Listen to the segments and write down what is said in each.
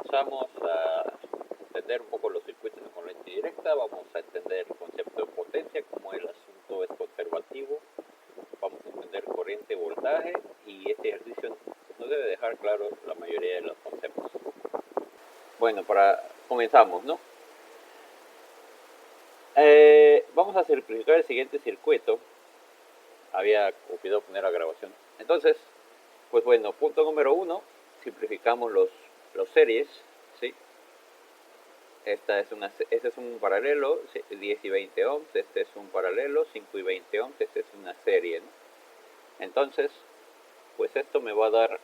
comenzamos a entender un poco los circuitos de corriente directa, vamos a entender el concepto de potencia, como el asunto es conservativo, vamos a entender corriente y voltaje, y este ejercicio nos debe dejar claro la mayoría de los conceptos. Bueno, comenzamos, ¿no? Vamos a simplificar el siguiente circuito. Había olvidado poner la grabación. Entonces, pues bueno, punto número 1, simplificamos los series, ¿sí? Este es un paralelo, 10 y 20 ohms, este es un paralelo, 5 y 20 ohms, este es una serie, ¿no? Entonces, pues esto me va a dar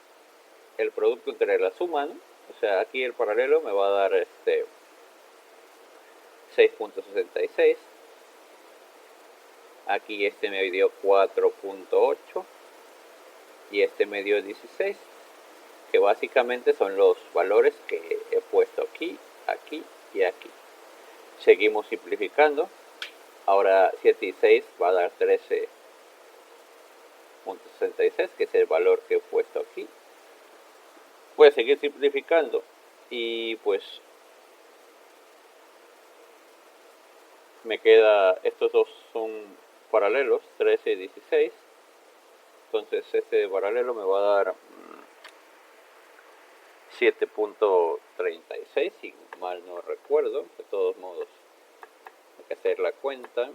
el producto entre la suma, ¿no? O sea, aquí el paralelo me va a dar 6.66, aquí este me dio 4.8 y este me dio 16, que básicamente son los valores que he puesto aquí, aquí y aquí. Seguimos simplificando. Ahora 7 y 6 va a dar 13.66, que es el valor que he puesto aquí. Voy a seguir simplificando y pues me queda, estos dos son paralelos, 13 y 16. Entonces este paralelo me va a dar 7.36, si mal no recuerdo. De todos modos, hay que hacer la cuenta.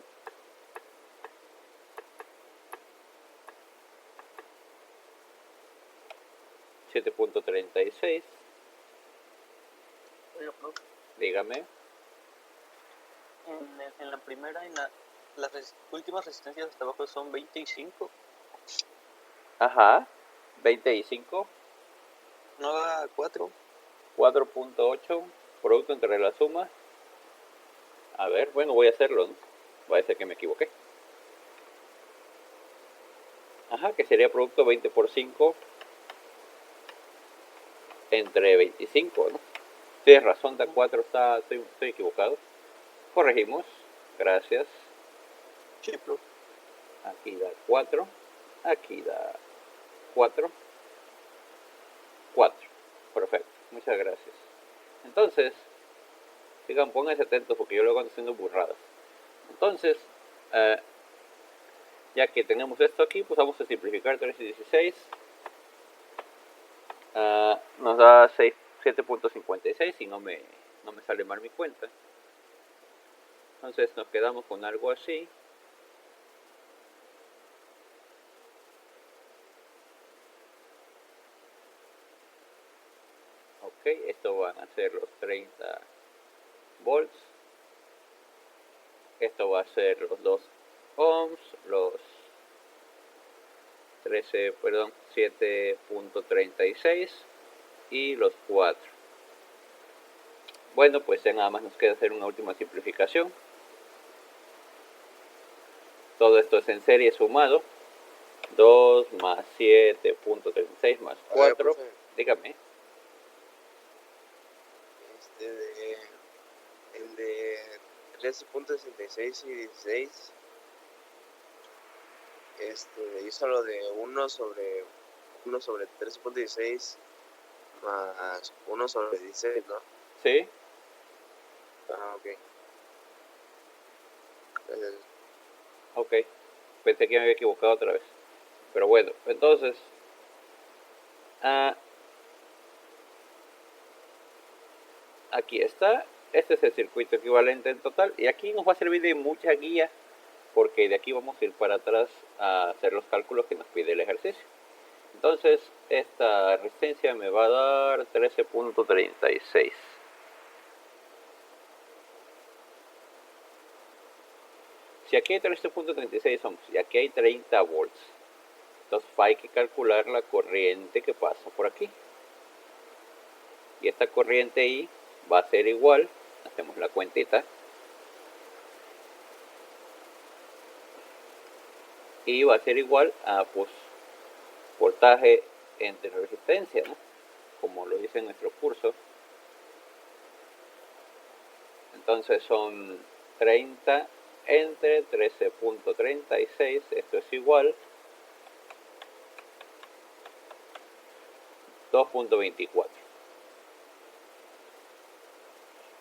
.36. Dígame. En la primera, las últimas resistencias hasta abajo son 25. Ajá, 25. No da 4. 4.8, producto entre la suma. A ver, bueno, voy a hacerlo, ¿no? Va a ser que me equivoqué. Ajá, que sería producto 20 por 5 entre 25, ¿no? Tienes razón, da 4, estoy equivocado. Corregimos, gracias. Sí, pero Aquí da 4, aquí da 4, 4. Perfecto, muchas gracias. Entonces, sigan, pónganse atentos porque yo luego ando haciendo burradas. Entonces, ya que tenemos esto aquí, pues vamos a simplificar 3 y 16. Nos da 7.56 y no me sale mal mi cuenta. Entonces nos quedamos con algo así. Ok, esto van a ser los 30 volts. Esto va a ser los 2 ohms, los 7.36 y los 4. Bueno, pues ya nada más nos queda hacer una última simplificación. Todo esto es en serie sumado. 2 más 7.36 más 4. Ver, dígame. El de 13.66 y 16. Hizo lo de 1 sobre 13.16 más 1 sobre 16, ¿no? Sí. Ok. Gracias. Ok. Pensé que me había equivocado otra vez. Pero bueno, entonces... aquí está. Este es el circuito equivalente en total. Y aquí nos va a servir de mucha guía, porque de aquí vamos a ir para atrás a hacer los cálculos que nos pide el ejercicio. Entonces, esta resistencia me va a dar 13.36. Si aquí hay 13.36 ohms y aquí hay 30 volts, entonces hay que calcular la corriente que pasa por aquí. Y esta corriente I va a ser igual, hacemos la cuentita, y va a ser igual a pues voltaje entre resistencia, ¿no? Como lo dice en nuestro curso. Entonces son 30 entre 13.36, esto es igual 2.24.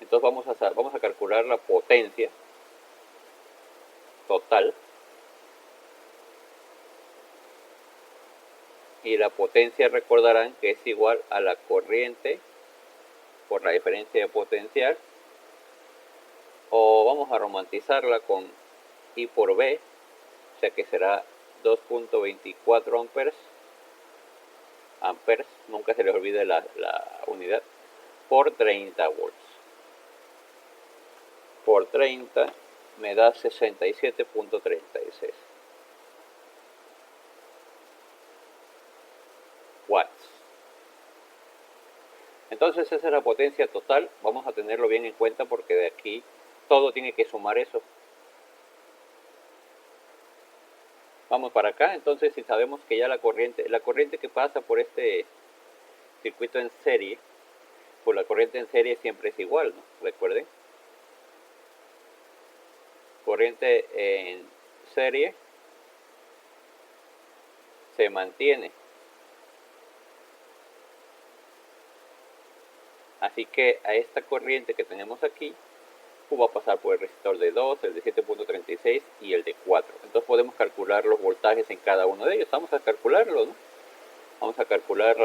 Entonces vamos a calcular la potencia total. Y la potencia, recordarán que es igual a la corriente por la diferencia de potencial, o vamos a romantizarla con I por B, o sea que será 2.24 amperes, nunca se les olvide la unidad, por 30 volts. Por 30 me da 67.36 watts. Entonces esa es la potencia total. Vamos a tenerlo bien en cuenta porque de aquí todo tiene que sumar eso. Vamos para acá. Entonces, si sabemos que ya la corriente que pasa por este circuito en serie, pues la corriente en serie siempre es igual, ¿no? Recuerden, corriente en serie se mantiene. Así que a esta corriente que tenemos aquí, pues va a pasar por el resistor de 2, el de 7.36 y el de 4. Entonces podemos calcular los voltajes en cada uno de ellos. Vamos a calcularlo, ¿no? Vamos a calcular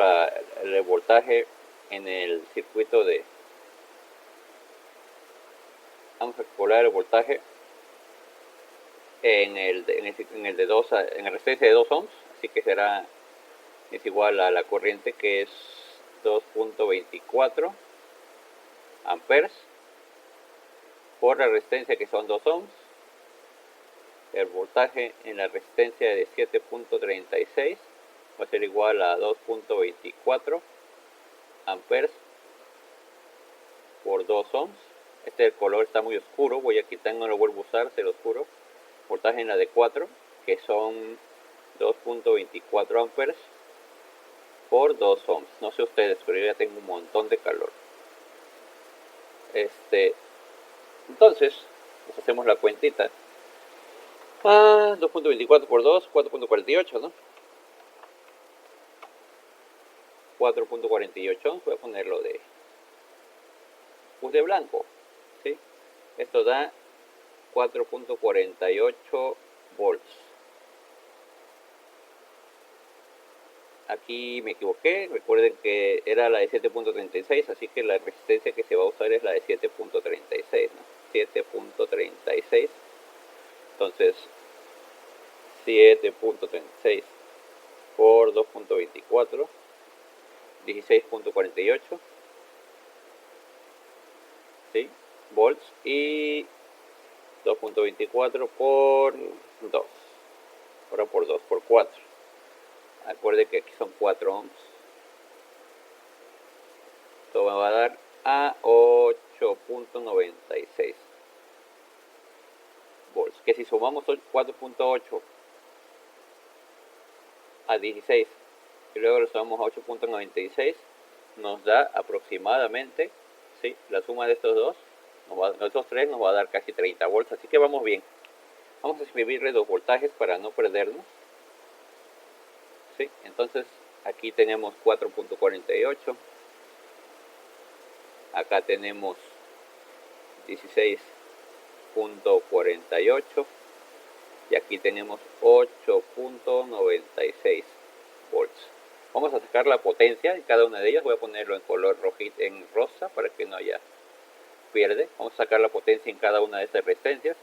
el voltaje en el circuito de... Vamos a calcular el voltaje en el de 2, en la resistencia de 2 ohms. Así que es igual a la corriente, que es 2.24 amperes por la resistencia, que son 2 ohms. El voltaje en la resistencia de 7.36 va a ser igual a 2.24 amperes por 2 ohms. Este color está muy oscuro, voy a quitar, no lo vuelvo a usar, se lo oscuro. Voltaje en la de 4, que son 2.24 amperes por 2 ohms. No sé ustedes, pero yo ya tengo un montón de calor. Entonces, nos hacemos la cuentita. 2.24 por 2, 4.48, ¿no? 4.48, voy a ponerlo de blanco, ¿sí? Esto da 4.48 volts. Aquí me equivoqué, recuerden que era la de 7.36, así que la resistencia que se va a usar es la de 7.36, ¿no? 7.36. Entonces, 7.36 por 2.24, 16.48, ¿sí? Volts, y 2.24 por 2, ahora por 2, por 4. Acuerde que aquí son 4 ohms. Esto me va a dar a 8.96 volts. Que si sumamos 4.8 a 16 y luego lo sumamos a 8.96, nos da aproximadamente, ¿sí? La suma de estos dos, estos tres, nos va a dar casi 30 volts. Así que vamos bien. Vamos a escribirle los voltajes para no perdernos. ¿Sí? Entonces aquí tenemos 4.48, acá tenemos 16.48 y aquí tenemos 8.96 volts. Vamos a sacar la potencia de cada una de ellas. Voy a ponerlo en color rojito, en rosa, para que no haya pierde. Vamos a sacar la potencia en cada una de estas resistencias.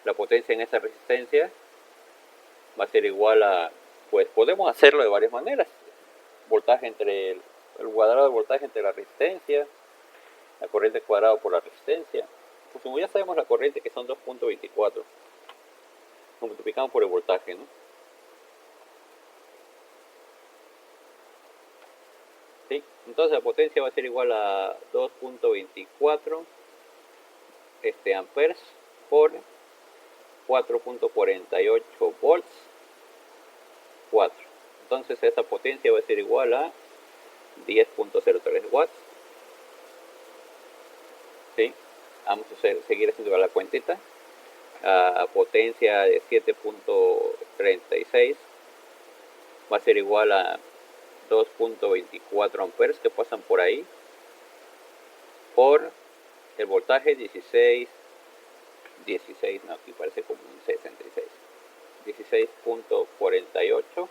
La potencia en esa resistencia va a ser igual a, pues podemos hacerlo de varias maneras. Voltaje entre el cuadrado de voltaje entre la resistencia, la corriente cuadrada por la resistencia. Pues como ya sabemos la corriente, que son 2.24, lo multiplicamos por el voltaje, ¿no? ¿Sí? Entonces la potencia va a ser igual a 2.24 amperes por 4.48 volts 4. Entonces esta potencia va a ser igual a 10.03 watts. ¿Sí? Vamos a seguir haciendo la cuentita. Potencia de 7.36 va a ser igual a 2.24 amperes que pasan por ahí por el voltaje 16, no, aquí parece como un 66, 16.48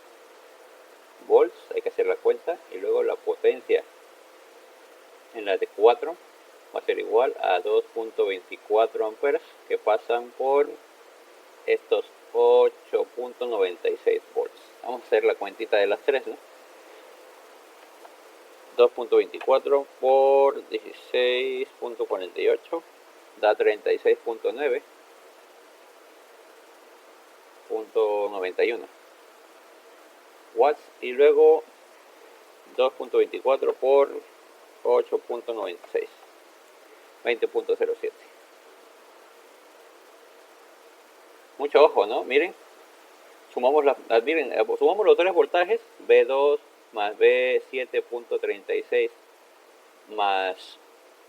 volts, hay que hacer la cuenta, y luego la potencia en la de 4 va a ser igual a 2.24 amperes que pasan por estos 8.96 volts. Vamos a hacer la cuentita de las tres, ¿no? 2.24 por 16.48 da 36.91 watts, y luego 2.24 por 8.96, 20.07. Mucho ojo, ¿no? Miren, sumamos sumamos los tres voltajes, B2 más B7.36 más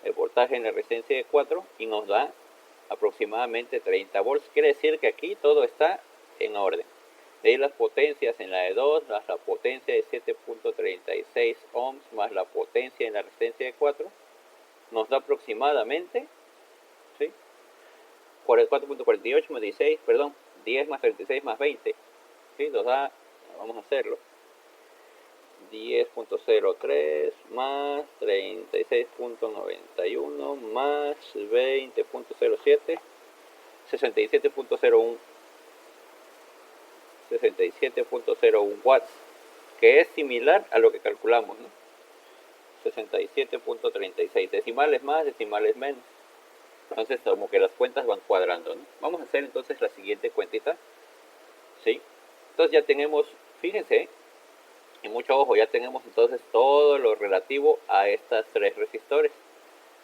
el voltaje en la resistencia de 4, y nos da aproximadamente 30 volts. Quiere decir que aquí todo está en orden. De ahí las potencias en la de 2, más la potencia de 7.36 ohms, más la potencia en la resistencia de 4, nos da aproximadamente, ¿sí?, 44.48 más 16, perdón, 10 más 36 más 20, ¿sí?, nos da, vamos a hacerlo, 10.03 más 36.91 más 20.07, 67.01 watts, que es similar a lo que calculamos, ¿no? 67.36, decimales más, decimales menos. Entonces como que las cuentas van cuadrando, ¿no? Vamos a hacer entonces la siguiente cuentita, ¿sí? Entonces ya tenemos, fíjense, y mucho ojo, ya tenemos entonces todo lo relativo a estas tres resistores,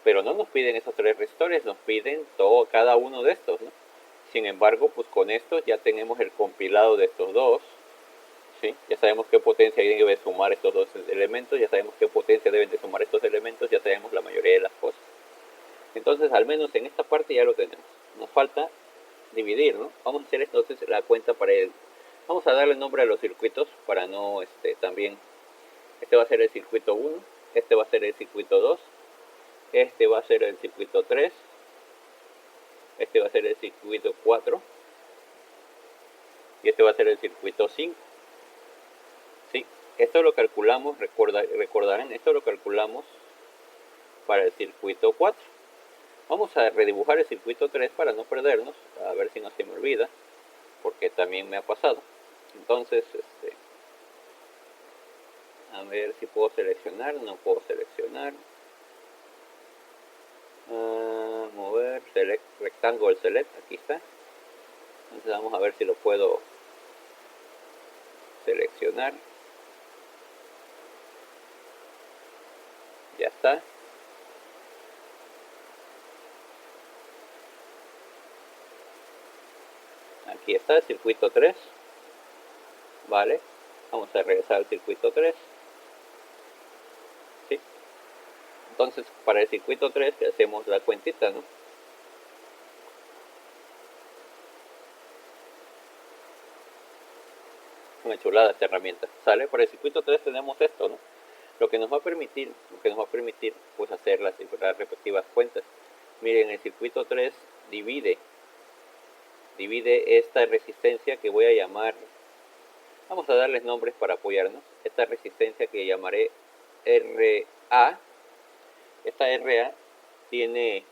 pero no nos piden esos tres resistores, nos piden todo, cada uno de estos, ¿no? Sin embargo, pues con estos ya tenemos el compilado de estos dos, ¿sí? Ya sabemos qué potencia debe sumar estos dos elementos, ya sabemos qué potencia deben de sumar estos elementos, ya sabemos la mayoría de las cosas. Entonces, al menos en esta parte ya lo tenemos. Nos falta dividir, ¿no? Vamos a hacer entonces la cuenta para el... Vamos a darle nombre a los circuitos para no, también... Este va a ser el circuito 1, este va a ser el circuito 2, este va a ser el circuito 3, este va a ser el circuito 4, y este va a ser el circuito 5. ¿Sí? Esto lo calculamos, recordarán, esto lo calculamos para el circuito 4. Vamos a redibujar el circuito 3 para no perdernos, a ver si no se me olvida, porque también me ha pasado. Entonces, a ver si puedo seleccionar, no puedo seleccionar. Mover, select, rectangle select, aquí está. Entonces vamos a ver si lo puedo seleccionar. Ya está. Aquí está el circuito 3. Vale. Vamos a regresar al circuito 3. ¿Sí? Entonces, para el circuito 3 hacemos la cuentita, ¿no? Una chulada esta herramienta. ¿Sale? Para el circuito 3 tenemos esto, ¿no? Lo que nos va a permitir pues hacer las respectivas cuentas. Miren, el circuito 3 divide esta resistencia que voy a llamar, vamos a darles nombres para apoyarnos, esta resistencia que llamaré RA. Esta RA tiene,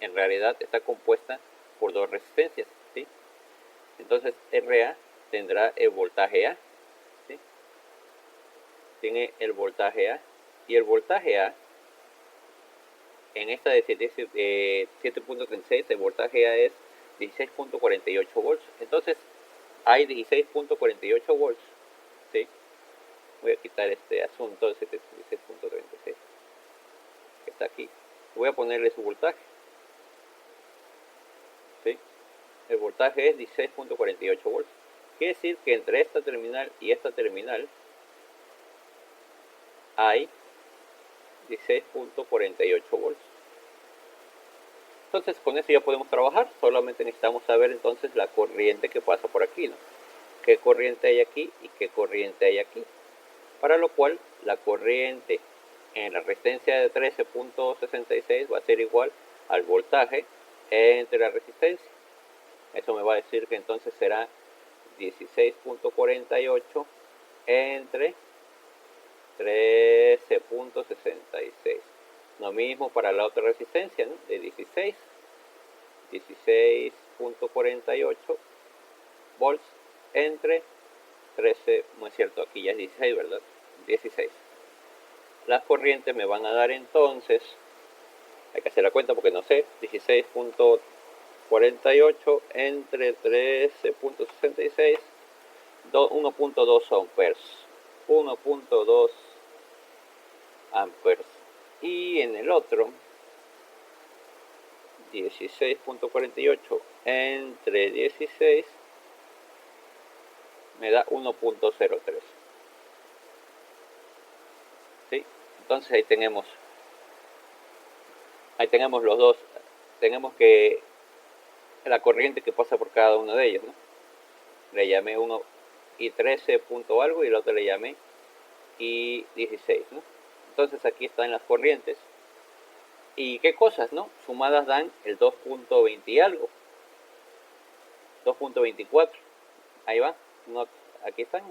en realidad está compuesta por dos resistencias, ¿sí? Entonces RA tendrá el voltaje A, ¿sí? Tiene el voltaje A, y el voltaje A en esta de 7.36, el voltaje A es 16.48 volts. Entonces hay 16.48 volts, ¿sí? Voy a quitar este asunto de 16.36 que está aquí. Voy a ponerle su voltaje, ¿sí? El voltaje es 16.48 volts. Quiere decir que entre esta terminal y esta terminal hay 16.48 volts. Entonces con eso ya podemos trabajar. Solamente necesitamos saber entonces la corriente que pasa por aquí, ¿no? Qué corriente hay aquí y qué corriente hay aquí. Para lo cual la corriente en la resistencia de 13.66 va a ser igual al voltaje entre la resistencia. Eso me va a decir que entonces será 16.48 entre 13.66. Lo mismo para la otra resistencia, ¿no? De 16.48 volts entre 13, no es cierto, aquí ya es 16, ¿verdad? 16. Las corrientes me van a dar entonces, hay que hacer la cuenta porque no sé, 16.48 entre 13.66, 1.2 amperes. 1.2 amperes. Y en el otro, 16.48 entre 16 me da 1.03. ¿Sí? Entonces ahí tenemos los dos. Tenemos que la corriente que pasa por cada uno de ellos, ¿no? Le llamé uno y 13 punto algo y el otro le llamé y 16, ¿no? Entonces aquí están las corrientes. ¿Y qué cosas, no? Sumadas dan el 2.20 y algo. 2.24. Ahí va. No, aquí están.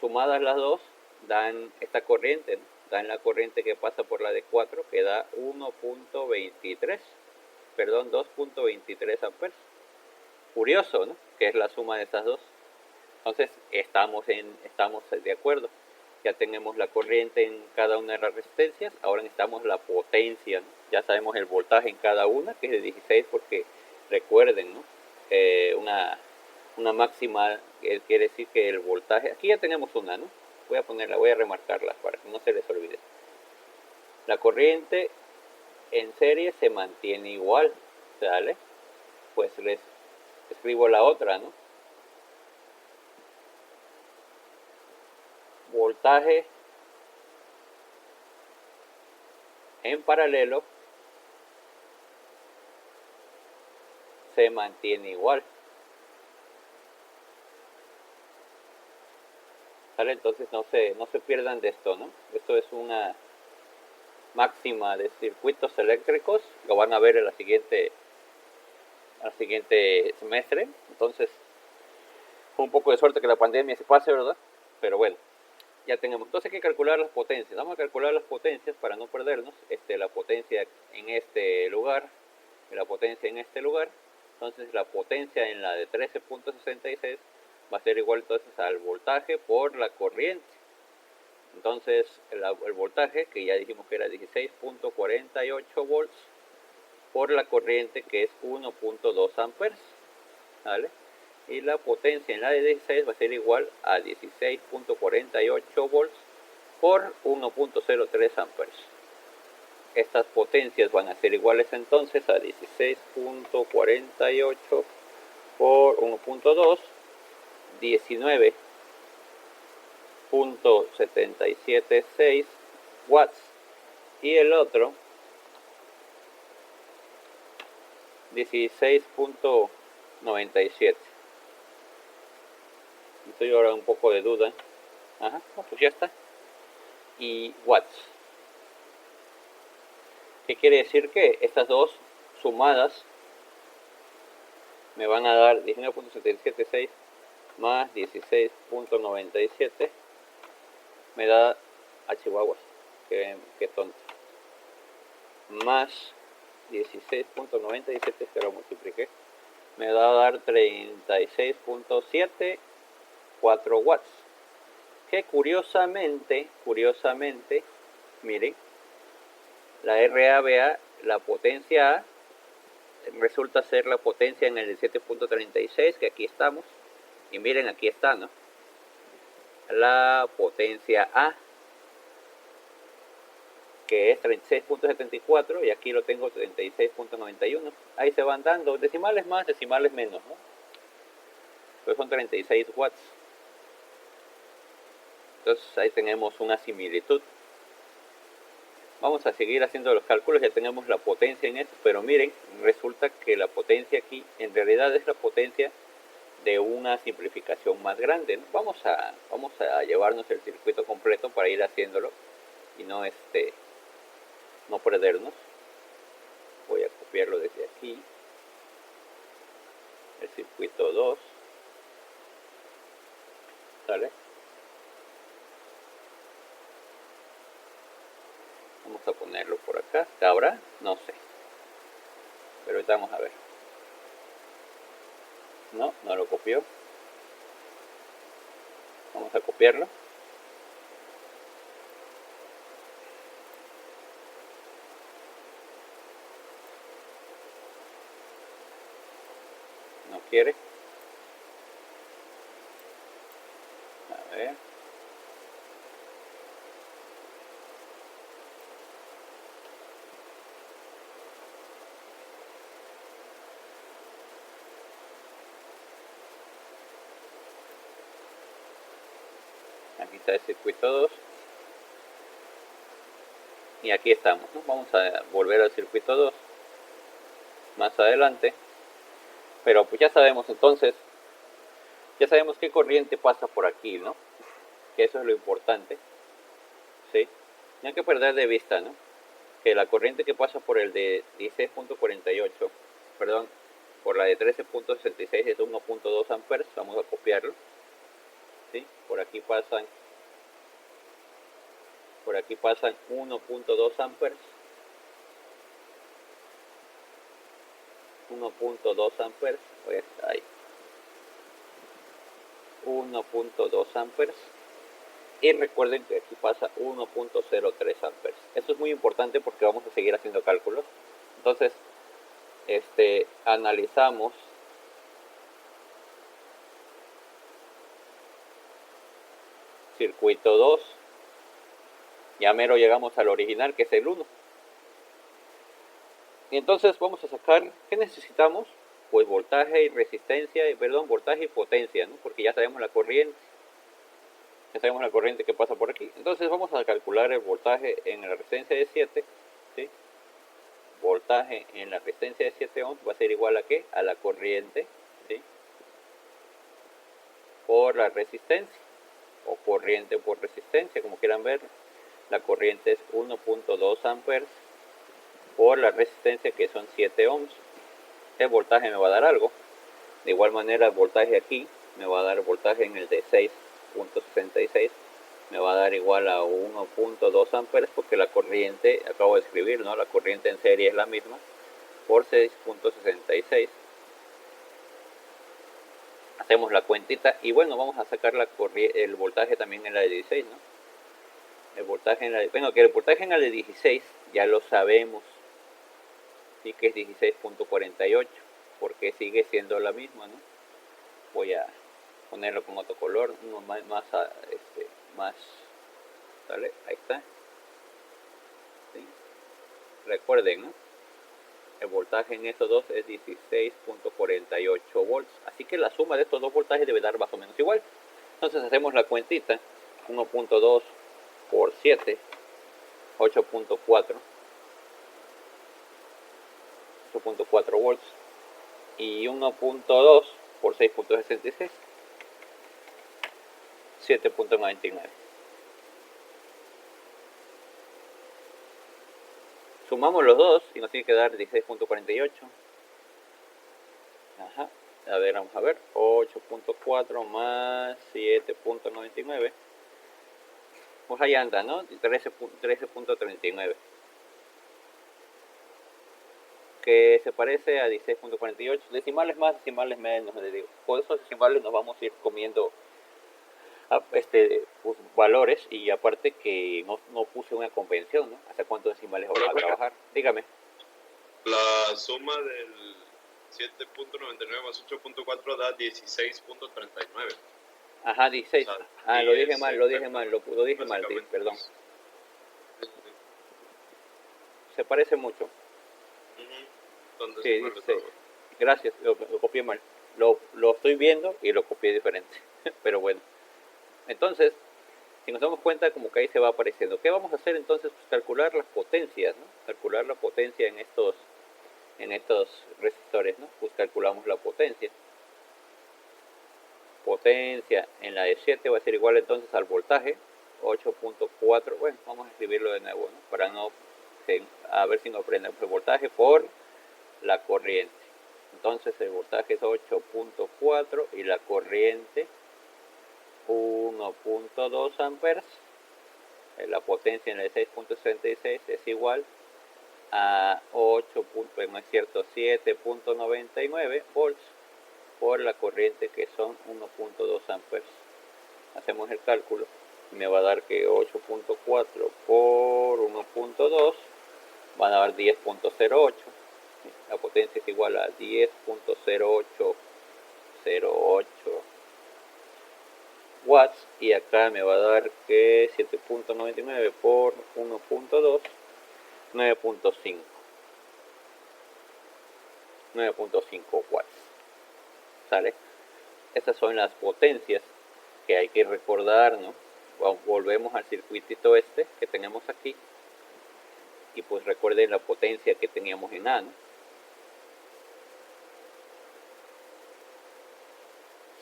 Sumadas las dos dan esta corriente, ¿no? Dan la corriente que pasa por la de 4 que da 1.23. Perdón, 2.23 amperes. Curioso, ¿no? Que es la suma de esas dos. Entonces estamos de acuerdo. Ya tenemos la corriente en cada una de las resistencias. Ahora necesitamos la potencia, ¿no? Ya sabemos el voltaje en cada una, que es de 16, porque recuerden, ¿no? Una máxima quiere decir que el voltaje, aquí ya tenemos una, ¿no? Voy a remarcarla para que no se les olvide. La corriente en serie se mantiene igual, ¿sale? Pues les escribo la otra, ¿no? Voltaje en paralelo se mantiene igual. ¿Sale? Entonces no se pierdan de esto, ¿no? Esto es una máxima de circuitos eléctricos. Lo van a ver en al siguiente semestre. Entonces, con un poco de suerte que la pandemia se pase, ¿verdad? Pero bueno, ya tenemos. Entonces hay que calcular las potencias. Vamos a calcular las potencias para no perdernos. La potencia en este lugar, la potencia en este lugar. Entonces la potencia en la de 13.66 va a ser igual entonces al voltaje por la corriente. Entonces el voltaje, que ya dijimos que era 16.48 volts, por la corriente, que es 1.2 amperes, ¿vale? Y la potencia en la de 16 va a ser igual a 16.48 volts por 1.03 amperes. Estas potencias van a ser iguales entonces a 16.48 por 1.2, 19.776 watts, y el otro 16.97. Estoy ahora un poco de duda. Ajá, pues ya está. Y watts. ¿Qué quiere decir? Que estas dos sumadas me van a dar 19.776 más 16.97. Me da a Chihuahuas. Qué tonto. Más 16.97, que lo multipliqué, me va a dar 36.74 watts. Que curiosamente, miren, la RABA, la potencia A, resulta ser la potencia en el 7.36, que aquí estamos. Y miren, aquí está, ¿no? La potencia A, que es 36.74, y aquí lo tengo 36.91. Ahí se van dando decimales más, decimales menos, ¿no? Pues son 36 watts. Entonces ahí tenemos una similitud. Vamos a seguir haciendo los cálculos. Ya tenemos la potencia en esto, pero miren, resulta que la potencia aquí en realidad es la potencia de una simplificación más grande, ¿no? Vamos a llevarnos el circuito completo para ir haciéndolo y no perdernos. copiarlo desde aquí. El circuito 2. ¿Sale? Vamos a ponerlo por acá. ¿Cabrá? No sé. Pero ahorita vamos a ver. No, no lo copió. Vamos a copiarlo. No quiere. A ver. Aquí está el circuito 2. Y aquí estamos, ¿no? Vamos a volver al circuito 2 más adelante. Pero pues ya sabemos entonces, ya sabemos qué corriente pasa por aquí, ¿no? Que eso es lo importante, ¿sí? No hay que perder de vista, ¿no? Que la corriente que pasa por el de 16.48, perdón, por la de 13.66 es de 1.2 amperes. Vamos a copiarlo, ¿sí? Por aquí pasan 1.2 amperes. 1.2 amperes, pues ahí. 1.2 amperes. Y recuerden que aquí pasa 1.03 amperes. Esto es muy importante porque vamos a seguir haciendo cálculos. Entonces, analizamos circuito 2. Ya mero llegamos al original, que es el 1. Y entonces vamos a sacar, ¿qué necesitamos? Pues voltaje y resistencia, voltaje y potencia, ¿no? Porque ya sabemos la corriente. Ya sabemos la corriente que pasa por aquí. Entonces vamos a calcular el voltaje en la resistencia de 7, ¿sí? Voltaje en la resistencia de 7 ohms va a ser igual a ¿qué? A la corriente, ¿sí? Por la resistencia, o corriente por resistencia, como quieran ver. La corriente es 1.2 amperes por la resistencia, que son 7 ohms. El voltaje me va a dar algo. De igual manera el voltaje aquí me va a dar voltaje en el de 6.66, me va a dar igual a 1.2 amperes, porque la corriente, acabo de escribir, ¿no? La corriente en serie es la misma, por 6.66. Hacemos la cuentita y bueno, vamos a sacar el voltaje también en la de 16, ¿no? El voltaje en la de, bueno, que el voltaje en la de 16 ya lo sabemos, sí, que es 16.48, porque sigue siendo la misma, ¿no? Voy a ponerlo con otro color, uno más, ¿vale? Ahí está. ¿Sí? Recuerden, ¿no? El voltaje en estos dos es 16.48 volts, así que la suma de estos dos voltajes debe dar más o menos igual. Entonces hacemos la cuentita, 1.2 por 7, 8.4 volts, y 1.2 por 6.66, 7.99. Sumamos los dos y nos tiene que dar 16.48. Ajá. A ver, vamos a ver. 8.4 más 7.99. Pues ahí anda, ¿no? 13.39. Que se parece a 16.48. Decimales más, decimales menos, les digo. Por esos decimales nos vamos a ir comiendo pues, valores, y aparte que no puse una convención, ¿no? ¿Hasta cuántos decimales vamos a trabajar? Dígame. La suma del 7.99 más 8.4 da 16.39. Ajá, 16. O sea, Ah, lo dije mal, lo dije básicamente, mal, sí, perdón. Sí. Se parece mucho. Entonces, Sí, 16. Gracias, lo copié mal. Lo estoy viendo y lo copié diferente. Pero bueno. Entonces, si nos damos cuenta, como que ahí se va apareciendo. ¿Qué vamos a hacer entonces? Pues calcular las potencias, ¿no? Calcular la potencia en estos resistores, ¿no? Pues calculamos la potencia. Potencia en la de 7 va a ser igual entonces al voltaje, 8.4. Bueno, vamos a escribirlo de nuevo, ¿no? Para no, a ver si no aprendemos el voltaje por la corriente. Entonces el voltaje es 8.4 y la corriente 1.2 amperes. La potencia en el 6.66 es igual a 7.99 volts por la corriente, que son 1.2 amperes. Hacemos el cálculo y me va a dar que 8.4 por 1.2 van a dar 10.08. La potencia es igual a 10.0808 watts, y acá me va a dar que 7.99 por 1.2, 9.5 watts. ¿Sale? Esas son las potencias que hay que recordar, ¿no? Volvemos al circuitito este que tenemos aquí, y pues recuerden la potencia que teníamos en A, ¿no?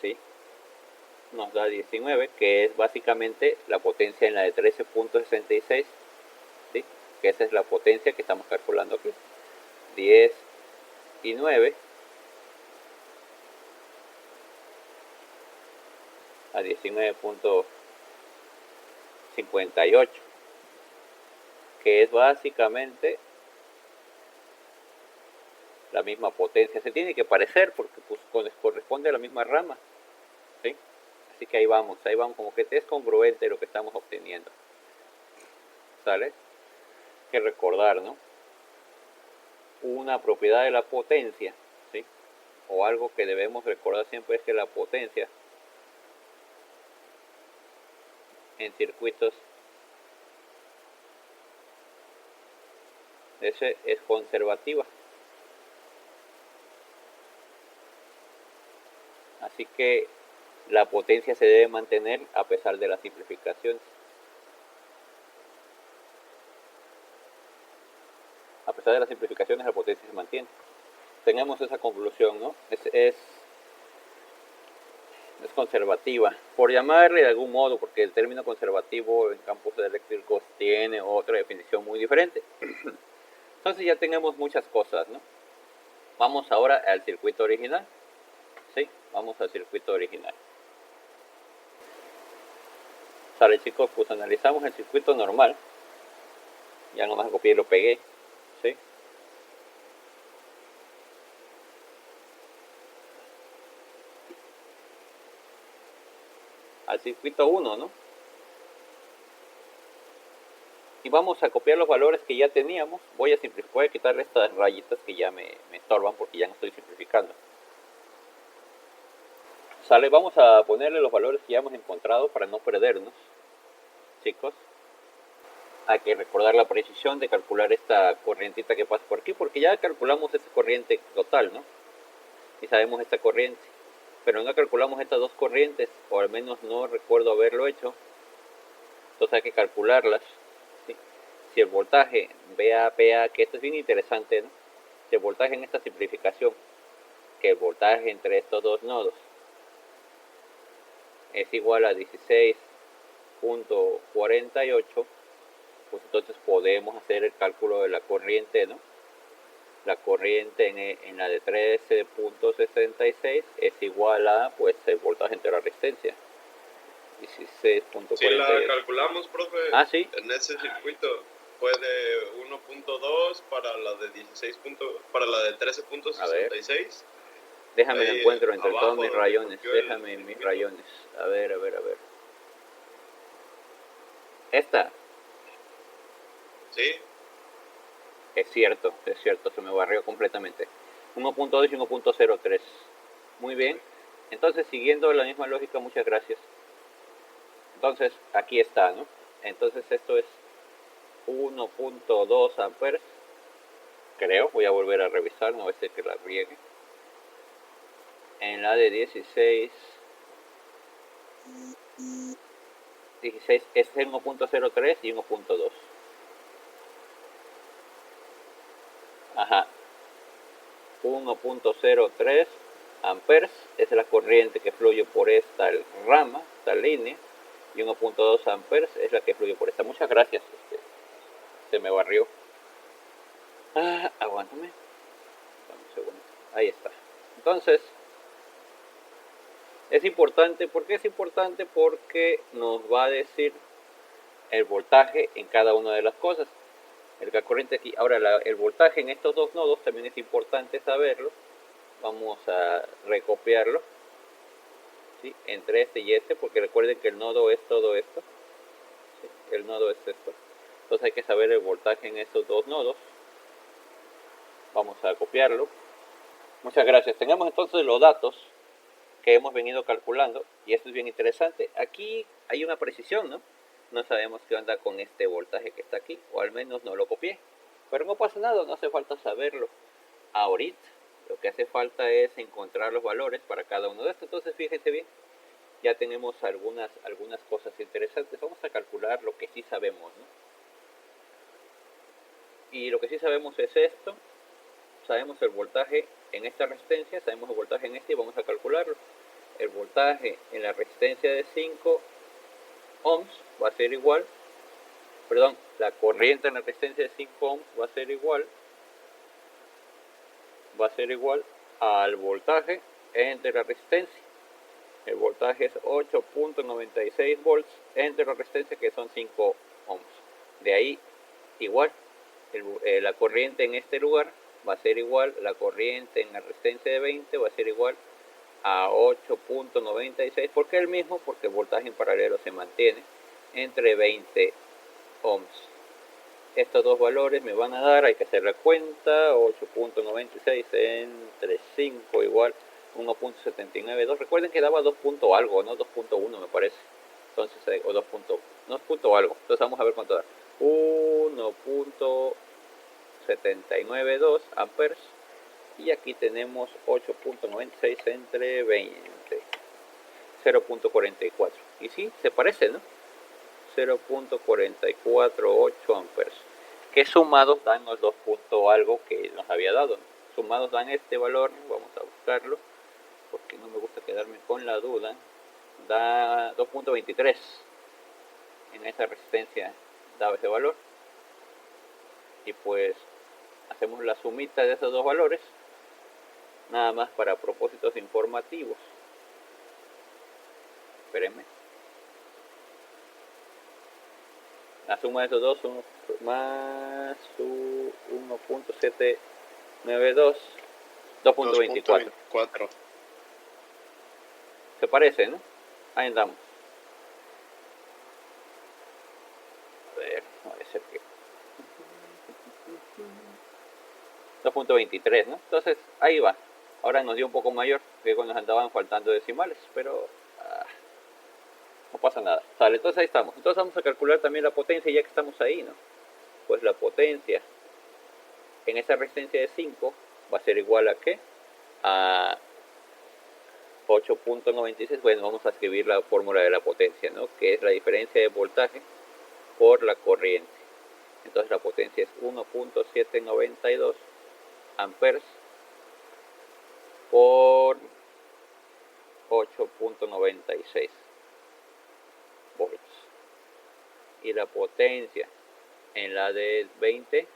¿Sí? Nos da 19, que es básicamente la potencia en la de 13.66, ¿sí? Que esa es la potencia que estamos calculando aquí. 10 y 9 a 19.58, que es básicamente la misma potencia. Se tiene que parecer porque pues corresponde a la misma rama, ¿sí? Así que ahí vamos como que es congruente lo que estamos obteniendo. ¿Sale? Hay que recordar, ¿no? Una propiedad de la potencia, ¿sí? O algo que debemos recordar siempre es que la potencia en circuitos es conservativa. Así que la potencia se debe mantener a pesar de las simplificaciones. A pesar de las simplificaciones, la potencia se mantiene. Tenemos esa conclusión, ¿no? Es conservativa, por llamarle de algún modo, porque el término conservativo en campos eléctricos tiene otra definición muy diferente. Entonces ya tenemos muchas cosas, ¿no? Vamos ahora al circuito original. ¿Sí? Vamos al circuito original. Sale, chicos, pues analizamos el circuito normal. Ya nomás copié y lo pegué, ¿sí? Al circuito 1, ¿no? Y vamos a copiar los valores que ya teníamos. Voy a quitarle estas rayitas que ya me estorban porque ya no estoy simplificando. Sale, vamos a ponerle los valores que ya hemos encontrado para no perdernos, chicos. Hay que recordar la precisión de calcular esta corrientita que pasa por aquí, porque ya calculamos esta corriente total, ¿no? Y sabemos esta corriente, pero no calculamos estas dos corrientes, o al menos no recuerdo haberlo hecho. Entonces hay que calcularlas, ¿sí? Si el voltaje VA, que esto es bien interesante, ¿no? Si el voltaje en esta simplificación, que el voltaje entre estos dos nodos es igual a 16.48, pues entonces podemos hacer el cálculo de la corriente, ¿no? La corriente en la de 13.66 es igual a, pues, el voltaje entre la resistencia. 16.48. Si la calculamos, profe, ¿sí? en ese circuito fue de 1.2 para la de 16. Para la de 13.66. Déjame lo encuentro entre todos mis rayones. Déjame mis rayones. A ver. Esta. Sí. Es cierto, se me barrió completamente. 1.2 y 1.03. Muy bien. Entonces, siguiendo la misma lógica, muchas gracias. Entonces, aquí está, ¿no? Entonces, esto es 1.2 amperes. Creo, voy a volver a revisar, no va a ser que la riegue. En la de 16 es el 1.03 y 1.2. Ajá. 1.03 amperes es la corriente que fluye por esta rama, esta línea, y 1.2 amperes es la que fluye por esta. Muchas gracias. Se me barrió. Aguántame. Ahí está. Entonces, es importante. ¿Por qué es importante? Porque nos va a decir el voltaje en cada una de las cosas. El corriente aquí. Ahora, el voltaje en estos dos nodos también es importante saberlo. Vamos a recopiarlo, ¿sí? Entre este y este, porque recuerden que el nodo es todo esto, ¿sí? El nodo es esto. Entonces hay que saber el voltaje en estos dos nodos. Vamos a copiarlo. Muchas gracias. Tenemos entonces los datos que hemos venido calculando, y esto es bien interesante. Aquí hay una precisión, ¿no? No sabemos qué onda con este voltaje que está aquí, o al menos no lo copié. Pero no pasa nada, no hace falta saberlo ahorita. Lo que hace falta es encontrar los valores para cada uno de estos. Entonces fíjense bien, ya tenemos algunas cosas interesantes. Vamos a calcular lo que sí sabemos, ¿no? Y lo que sí sabemos es esto. Sabemos el voltaje en esta resistencia, sabemos el voltaje en este y vamos a calcularlo. El voltaje en la resistencia de 5 ohms va a ser igual, perdón, la corriente en la resistencia de 5 ohms va a ser igual al voltaje entre la resistencia. El voltaje es 8.96 volts entre la resistencia, que son 5 ohms. De ahí, igual, la corriente en este lugar va a ser igual, la corriente en la resistencia de 20 va a ser igual a 8.96. ¿Por qué el mismo? Porque el voltaje en paralelo se mantiene entre 20 ohms. Estos dos valores me van a dar, hay que hacer la cuenta, 8.96 entre 5 igual 1.792. Recuerden que daba 2 punto algo, ¿no? 2.1 me parece. Entonces, o 2 punto, no, punto algo. Entonces vamos a ver cuánto da. 1.792 amperes. Y aquí tenemos 8.96 entre 20. 0.44. Y sí, se parece, ¿no? 0.448 amperes, que sumados dan los 2 punto algo que nos había dado, ¿no? Sumados dan este valor, vamos a buscarlo, porque no me gusta quedarme con la duda. Da 2.23, en esa resistencia daba ese valor, y pues hacemos la sumita de esos dos valores, nada más para propósitos informativos. Espérenme. La suma de esos dos son más 1.792, 2.24. ¿Se parece, no? Ahí andamos. A ver, puede ser que 2.23, ¿no? Entonces, ahí va. Ahora nos dio un poco mayor, que cuando nos andaban faltando decimales, pero no pasa nada. Sale, entonces ahí estamos. Entonces vamos a calcular también la potencia, ya que estamos ahí, ¿no? Pues la potencia en esa resistencia de 5 va a ser igual a ¿qué? A 8.96. Bueno, vamos a escribir la fórmula de la potencia, ¿no? Que es la diferencia de voltaje por la corriente. Entonces la potencia es 1.792 amperes por 8.96 volts. Y la potencia en la de 20 va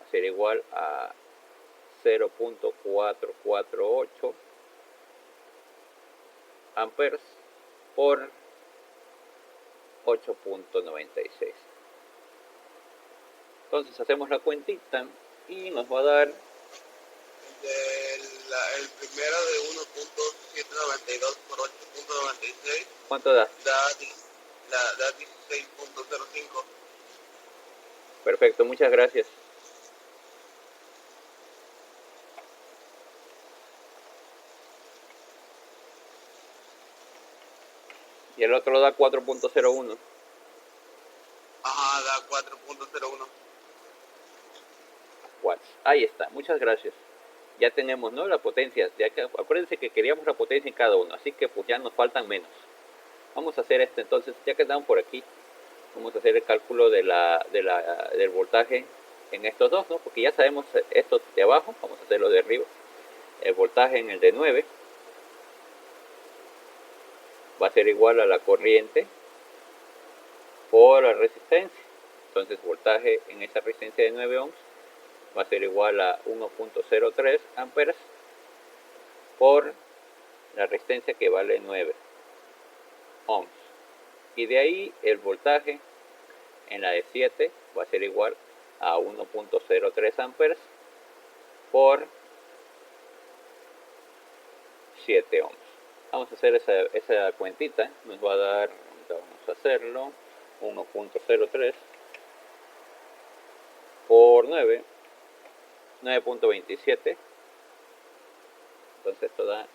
a ser igual a 0.448 amperes por 8.96. Entonces hacemos la cuentita y nos va a dar El primero de 1.792 por 8.96. ¿cuánto da? Da 16.05. Perfecto, muchas gracias. Y el otro da 4.01. Ajá, da 4.01. watts. Ahí está, muchas gracias. Ya tenemos, ¿no? La potencia. Ya que, acuérdense que queríamos la potencia en cada uno, así que pues ya nos faltan menos. Vamos a hacer esto entonces, ya que estamos por aquí, vamos a hacer el cálculo del voltaje en estos dos, ¿no? Porque ya sabemos esto de abajo, vamos a hacerlo de arriba. El voltaje en el de 9 va a ser igual a la corriente por la resistencia. Entonces voltaje en esa resistencia de 9 ohms va a ser igual a 1.03 amperes por la resistencia que vale 9 ohms. Y de ahí el voltaje en la de 7 va a ser igual a 1.03 amperes por 7 ohms. Vamos a hacer esa cuentita, nos va a dar, vamos a hacerlo, 1.03 por 9, 9.27, entonces esto da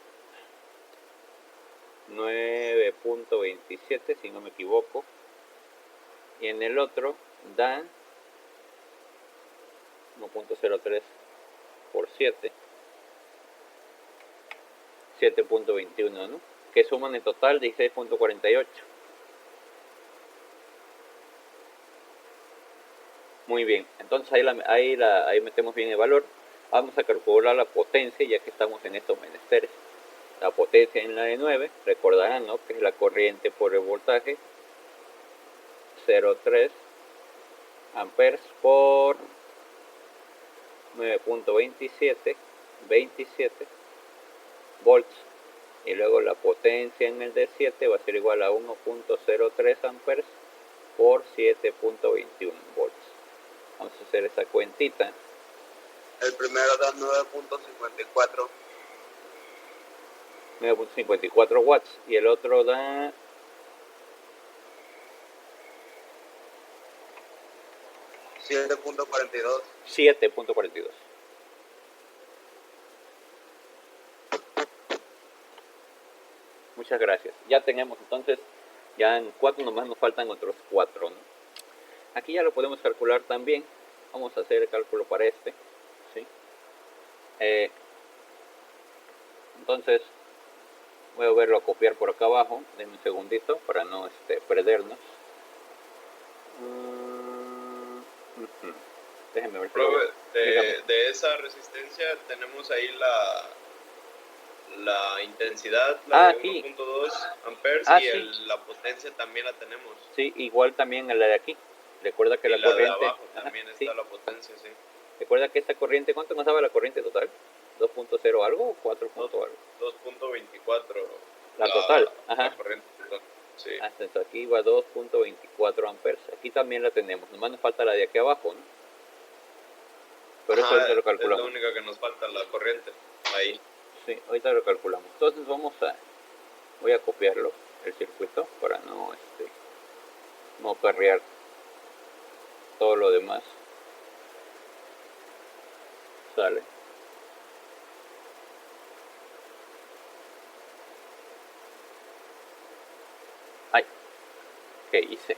9.27 si no me equivoco, y en el otro da 1.03 por 7, 7.21, ¿no? Que suman en total 16.48. Muy bien, entonces ahí metemos bien el valor. Vamos a calcular la potencia, ya que estamos en estos menesteres. La potencia en la de 9, recordarán, ¿no?, que es la corriente por el voltaje, 0.3 amperes por 9.27, 27 volts. Y luego la potencia en el de 7 va a ser igual a 1.03 amperes por 7.21 volts. Vamos a hacer esa cuentita. El primero da 9.54. 9.54 watts y el otro da 7.42. 7.42. Muchas gracias. Ya tenemos entonces, ya en 4 nomás nos faltan otros 4, ¿no? Aquí ya lo podemos calcular también. Vamos a hacer el cálculo para este, ¿sí? Entonces voy a volverlo a copiar por acá abajo. Denme un segundito para no perdernos. Déjenme ver. Profe, de esa resistencia tenemos ahí la intensidad, la de sí. 1.2 amperes, y Sí. la potencia también la tenemos. Sí, igual también en la de aquí. Recuerda que Y la la corriente... de abajo también está sí. la potencia, sí. Recuerda que esta corriente, ¿cuánto nos daba la corriente total? ¿2.0 algo o 4 punto algo? 2.24. La total, La corriente total, sí. Hasta aquí va 2.24 amperes. Aquí también la tenemos, nomás nos falta la de aquí abajo, ¿no? Pero eso ahorita lo calculamos. Es la única que nos falta, la corriente, ahí. Sí, ahorita lo calculamos. Entonces voy a copiarlo, el circuito, para no carrear todo lo demás. Sale. Ay, ¿qué hice?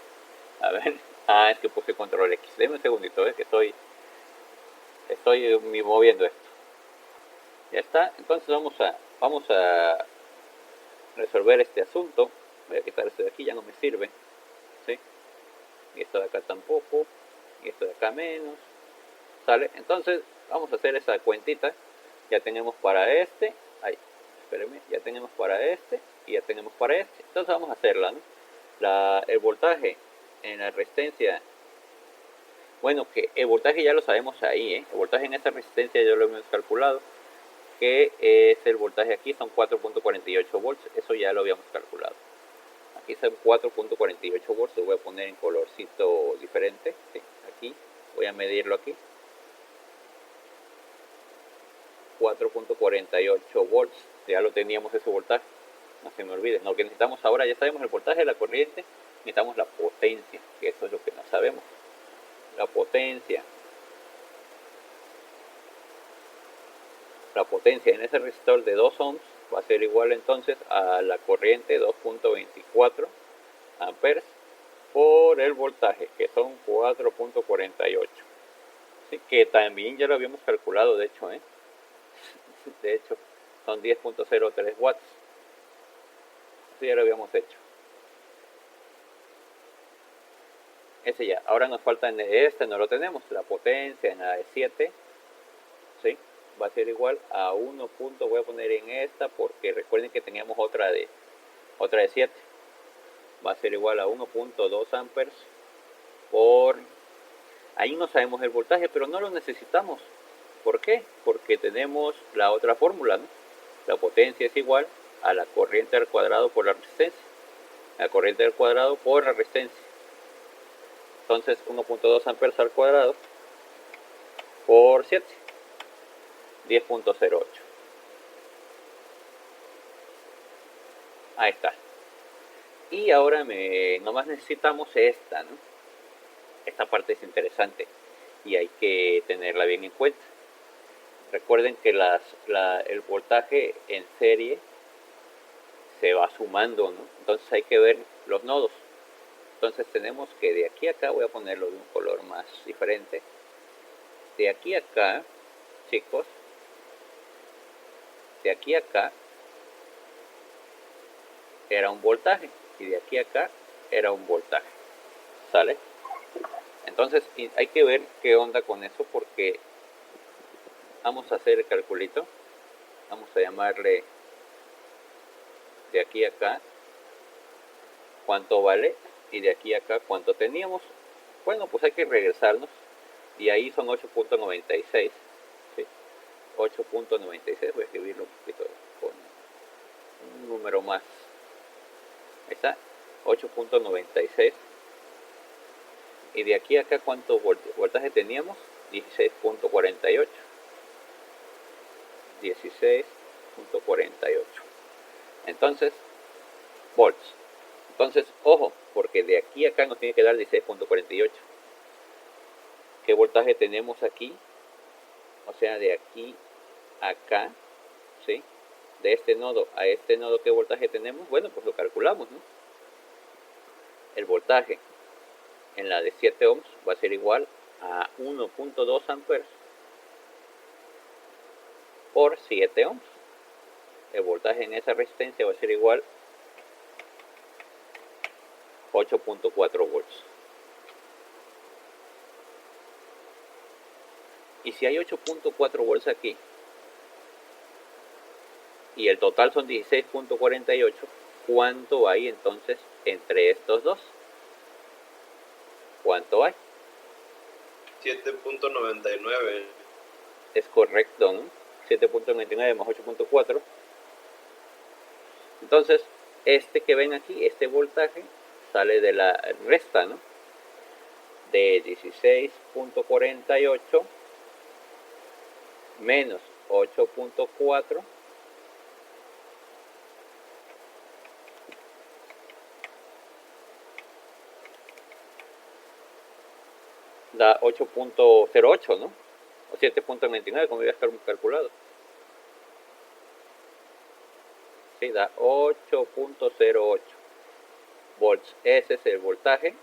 A ver, es que puse control X. Deme un segundito, que estoy moviendo esto. Ya está, entonces vamos a resolver este asunto. Voy a quitar esto de aquí, ya no me sirve, ¿sí? Y esto de acá tampoco, y esto de acá menos. ¿Sale? Entonces vamos a hacer esa cuentita. Ya tenemos para este, espérenme, ya tenemos para este y ya tenemos para este. Entonces vamos a hacerla, ¿no? El voltaje en la resistencia, bueno, que el voltaje ya lo sabemos ahí, El voltaje en esta resistencia ya lo hemos calculado, que es el voltaje aquí, son 4.48 volts, eso ya lo habíamos calculado. Aquí son 4.48 volts, lo voy a poner en colorcito diferente, ¿sí? Aquí, voy a medirlo aquí. 4.48 volts, ya lo teníamos ese voltaje, no se me olvide. Lo que necesitamos ahora, ya sabemos el voltaje de la corriente, necesitamos la potencia, que eso es lo que no sabemos. La potencia en ese resistor de 2 ohms va a ser igual entonces a la corriente 2.24 amperes por el voltaje, que son 4.48, ¿sí? Que también ya lo habíamos calculado, de hecho, de hecho son 10.03 watts. Eso ya lo habíamos hecho. Ese ya. Ahora nos falta en no lo tenemos. La potencia en la de 7, ¿sí? Va a ser igual a 1. Voy a poner en esta porque recuerden que teníamos otra de 7. Va a ser igual a 1.2 amperes por... Ahí no sabemos el voltaje, pero no lo necesitamos. ¿Por qué? Porque tenemos la otra fórmula, ¿no? la potencia es igual a la corriente al cuadrado por la resistencia. La corriente al cuadrado por la resistencia. Entonces 1.2 amperes al cuadrado por 7. 10.08. Ahí está. Y ahora nomás necesitamos esta, ¿no? Esta parte es interesante y hay que tenerla bien en cuenta. Recuerden que el voltaje en serie se va sumando, ¿no? Entonces hay que ver los nodos. Entonces tenemos que de aquí a acá, voy a ponerlo de un color más diferente. De aquí a acá, chicos, de aquí a acá era un voltaje y de aquí a acá era un voltaje. ¿Sale? Entonces hay que ver qué onda con eso, porque vamos a hacer el calculito. Vamos a llamarle de aquí a acá cuánto vale y de aquí a acá cuánto teníamos. Bueno, pues hay que regresarnos y ahí son 8.96. ¿sí? 8.96, voy a escribirlo un poquito con un número más. Ahí está, 8.96. Y de aquí a acá, ¿cuánto voltaje teníamos? 16.48. 16.48. Entonces, volts. Entonces, ojo, porque de aquí a acá nos tiene que dar 16.48. ¿Qué voltaje tenemos aquí? O sea, de aquí a acá, ¿sí? De este nodo a este nodo, ¿qué voltaje tenemos? Bueno, pues lo calculamos, ¿no? El voltaje en la de 7 ohms va a ser igual a 1.2 amperes por 7 ohms. El voltaje en esa resistencia va a ser igual a 8.4 volts. Y si hay 8.4 volts aquí y el total son 16.48, ¿cuánto hay entonces entre estos dos? ¿Cuánto hay? 7.99. Es correcto, ¿no? 7.99 más 8.4. Entonces, este que ven aquí, este voltaje, sale de la resta, ¿no? De 16.48 menos 8.4 da 8.08, ¿no? O 7.99, como ya está calculado. Sí, da 8.08 volts. Ese es el voltaje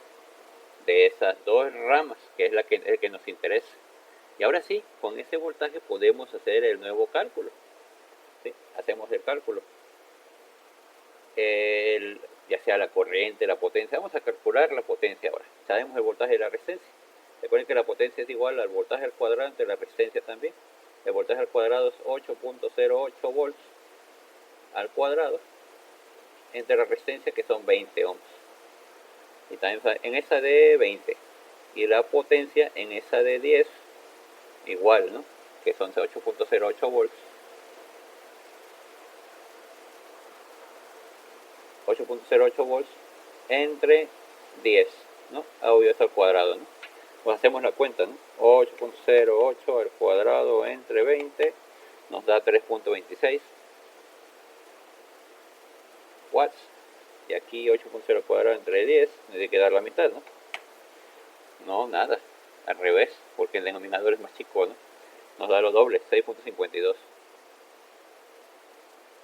de esas dos ramas, que es el que nos interesa. Y ahora sí, con ese voltaje podemos hacer el nuevo cálculo. ¿sí? Hacemos el cálculo. Ya sea la corriente, la potencia. Vamos a calcular la potencia ahora. Sabemos el voltaje de la resistencia. Recuerden que la potencia es igual al voltaje al cuadrado entre la resistencia también. El voltaje al cuadrado es 8.08 volts al cuadrado entre la resistencia, que son 20 ohms. Y también en esa de 20. Y la potencia en esa de 10, igual, ¿no? Que son 8.08 volts. 8.08 volts entre 10, ¿no? Obvio es al cuadrado, ¿no? Pues hacemos la cuenta, ¿no? 8.08 al cuadrado entre 20 nos da 3.26 watts. Y aquí 8.0 al cuadrado entre 10 me tiene que dar la mitad, ¿no? No, nada, al revés, porque el denominador es más chico, ¿no? Nos da lo doble, 6.52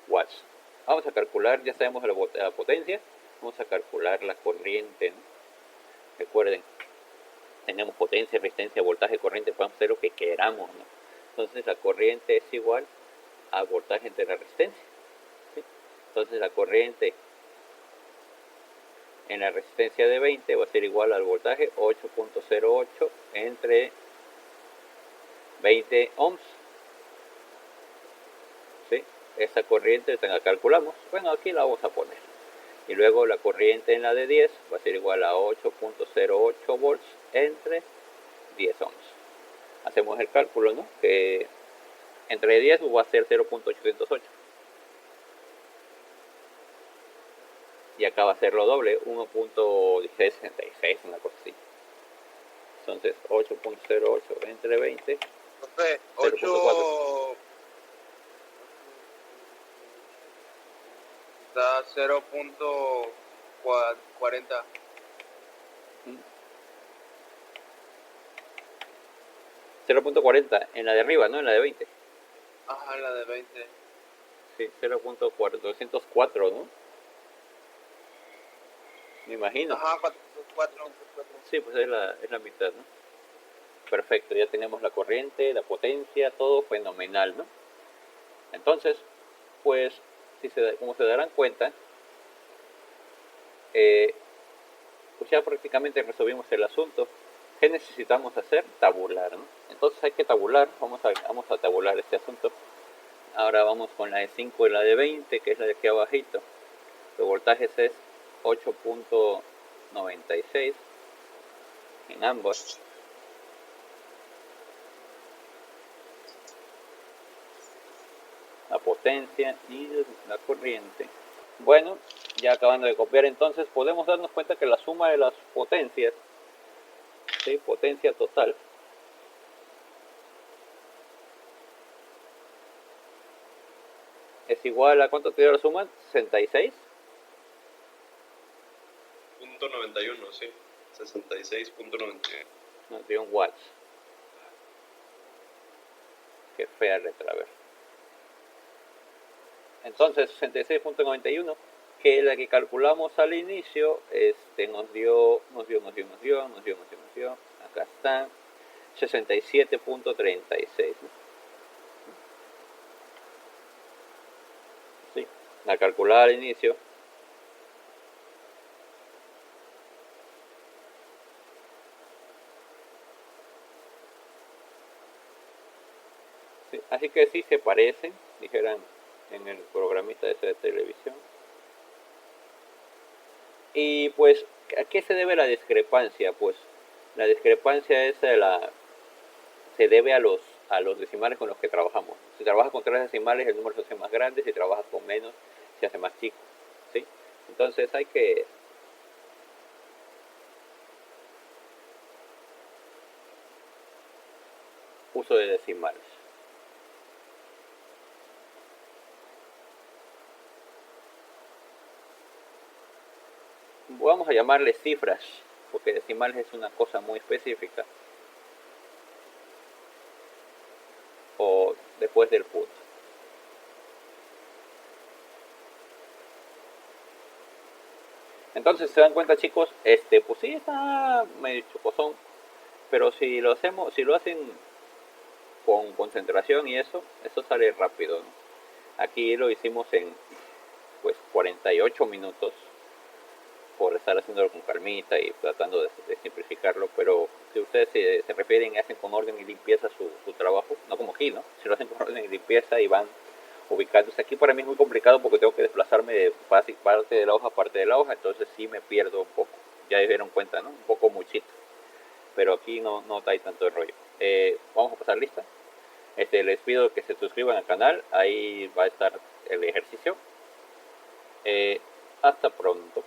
watts. Vamos a calcular, ya sabemos la potencia, vamos a calcular la corriente, ¿no? Recuerden, tenemos potencia, resistencia, voltaje, corriente, podemos hacer lo que queramos, ¿no? Entonces la corriente es igual al voltaje entre la resistencia, ¿sí? Entonces la corriente en la resistencia de 20 va a ser igual al voltaje 8.08 entre 20 ohms, ¿sí? Esa corriente la calculamos, bueno, aquí la vamos a poner. Y luego la corriente en la de 10 va a ser igual a 8.08 volts entre 10 ohms. Hacemos el cálculo, ¿no? Que entre 10 va a ser 0.808. y acá va a ser lo doble, 1.1666, una cosa así. Entonces 8.08 entre 20, Profe, 0.4. 8 da 0.40. 0.40 en la de arriba, ¿no? En la de 20. Ajá, la de 20. Sí, 0.404, ¿no? Me imagino. Ajá, 4. Sí, pues es la mitad, ¿no? Perfecto, ya tenemos la corriente, la potencia, todo fenomenal, ¿no? Entonces, pues, como se darán cuenta, pues ya prácticamente resolvimos el asunto. ¿Qué necesitamos hacer? Tabular, ¿no? Entonces hay que tabular, vamos a tabular este asunto. Ahora vamos con la de 5 y la de 20, que es la de aquí abajito. Los voltajes es 8.96 en ambos. La potencia y la corriente. Bueno, ya acabando de copiar entonces, podemos darnos cuenta que la suma de las potencias, ¿sí? Potencia total, es igual a, ¿cuánto te dio la suma? 66. .91, sí. 66.91. No, te dio un watts. Qué fea letra, a ver. Entonces, 66.91, que es la que calculamos al inicio, nos dio, acá está, 67.36, ¿no? Sí, la calculada al inicio. Sí, así que sí se parecen, dijeran en el programita ese de televisión. Y pues, ¿a qué se debe la discrepancia? Pues la discrepancia es se debe a los decimales con los que trabajamos. Si trabajas con 3 decimales, el número se hace más grande; si trabajas con menos, se hace más chico, ¿sí? Entonces hay que uso de decimales. Vamos a llamarle cifras, porque decimales es una cosa muy específica, o después del punto. Entonces se dan cuenta, chicos, pues sí está medio chocosón, pero si lo hacen con concentración y eso sale rápido, ¿no? Aquí lo hicimos en pues 48 minutos por estar haciéndolo con calmita y tratando de simplificarlo, pero si ustedes se refieren y hacen con orden y limpieza su trabajo, no como aquí, ¿no? Si lo hacen con orden y limpieza y van ubicándose. Aquí para mí es muy complicado porque tengo que desplazarme de parte de la hoja a parte de la hoja, entonces sí me pierdo un poco. Ya se dieron cuenta, ¿no? Un poco muchito. Pero aquí no hay tanto de rollo. Vamos a pasar lista. Les pido que se suscriban al canal, ahí va a estar el ejercicio. Hasta pronto.